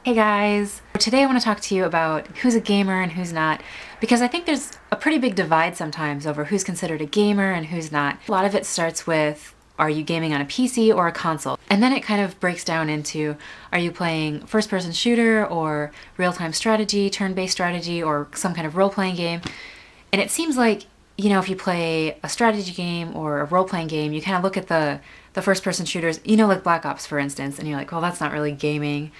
Hey guys! Today I want to talk to you about who's a gamer and who's not, because I think there's a pretty big divide sometimes over who's considered a gamer and who's not. A lot of it starts with, are you gaming on a PC or a console? And then it kind of breaks down into, are you playing first-person shooter or real-time strategy, turn-based strategy, or some kind of role-playing game? And it seems like, you know, if you play a strategy game or a role-playing game, you kind of look at the first-person shooters, you know, like Black Ops, for instance, and you're like, well, that's not really gaming.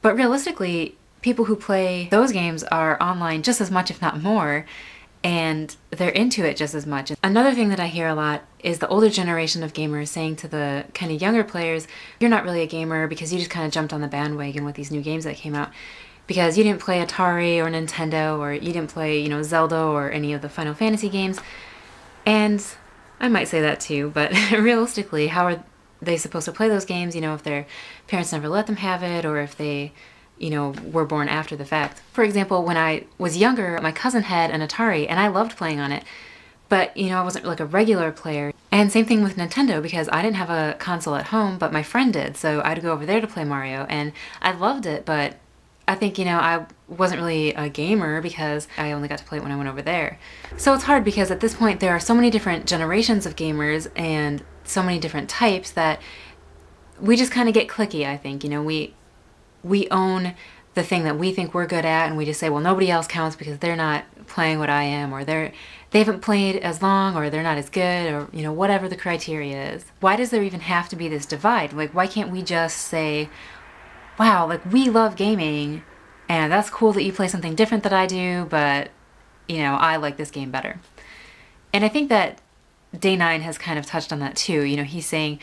But realistically, people who play those games are online just as much, if not more, and they're into it just as much. Another thing that I hear a lot is the older generation of gamers saying to the kind of younger players, you're not really a gamer because you just kind of jumped on the bandwagon with these new games that came out because you didn't play Atari or Nintendo, or you didn't play, you know, Zelda or any of the Final Fantasy games. And I might say that too, but realistically, how are they supposed to play those games, you know, if their parents never let them have it, or if they, you know, were born after the fact. For example, when I was younger, my cousin had an Atari and I loved playing on it, but, you know, I wasn't like a regular player. And same thing with Nintendo, because I didn't have a console at home, but my friend did, so I'd go over there to play Mario, and I loved it, but I think, you know, I wasn't really a gamer because I only got to play it when I went over there. So it's hard because at this point there are so many different generations of gamers and so many different types that we just kind of get cliquey, I think. You know, we own the thing that we think we're good at, and we just say, well, nobody else counts because they're not playing what I am, or they haven't played as long, or they're not as good, or, you know, whatever the criteria is. Why does there even have to be this divide? Like, why can't we just say, wow, like, we love gaming, and that's cool that you play something different that I do, but, you know, I like this game better. And I think that Day9 has kind of touched on that too. You know, he's saying,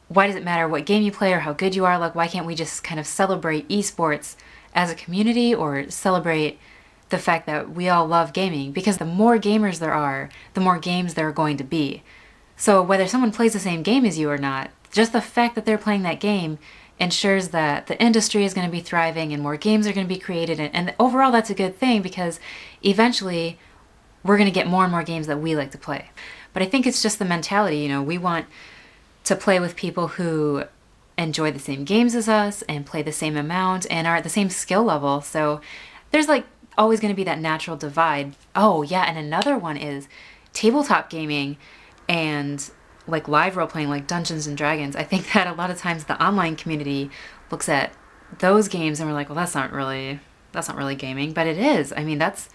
why does it matter what game you play or how good you are? Like, why can't we just kind of celebrate esports as a community, or celebrate the fact that we all love gaming? Because the more gamers there are, the more games there are going to be. So whether someone plays the same game as you or not, just the fact that they're playing that game ensures that the industry is going to be thriving and more games are going to be created. And overall, that's a good thing, because eventually we're going to get more and more games that we like to play. But I think it's just the mentality, you know, we want to play with people who enjoy the same games as us and play the same amount and are at the same skill level. So there's like always going to be that natural divide. Oh yeah, and another one is tabletop gaming and like live role playing, like Dungeons and Dragons. I think that a lot of times the online community looks at those games and we're like, well, that's not really gaming, but it is. I mean, that's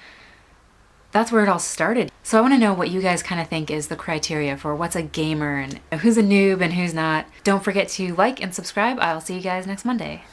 where it all started. So I want to know what you guys kind of think is the criteria for what's a gamer and who's a noob and who's not. Don't forget to like and subscribe. I'll see you guys next Monday.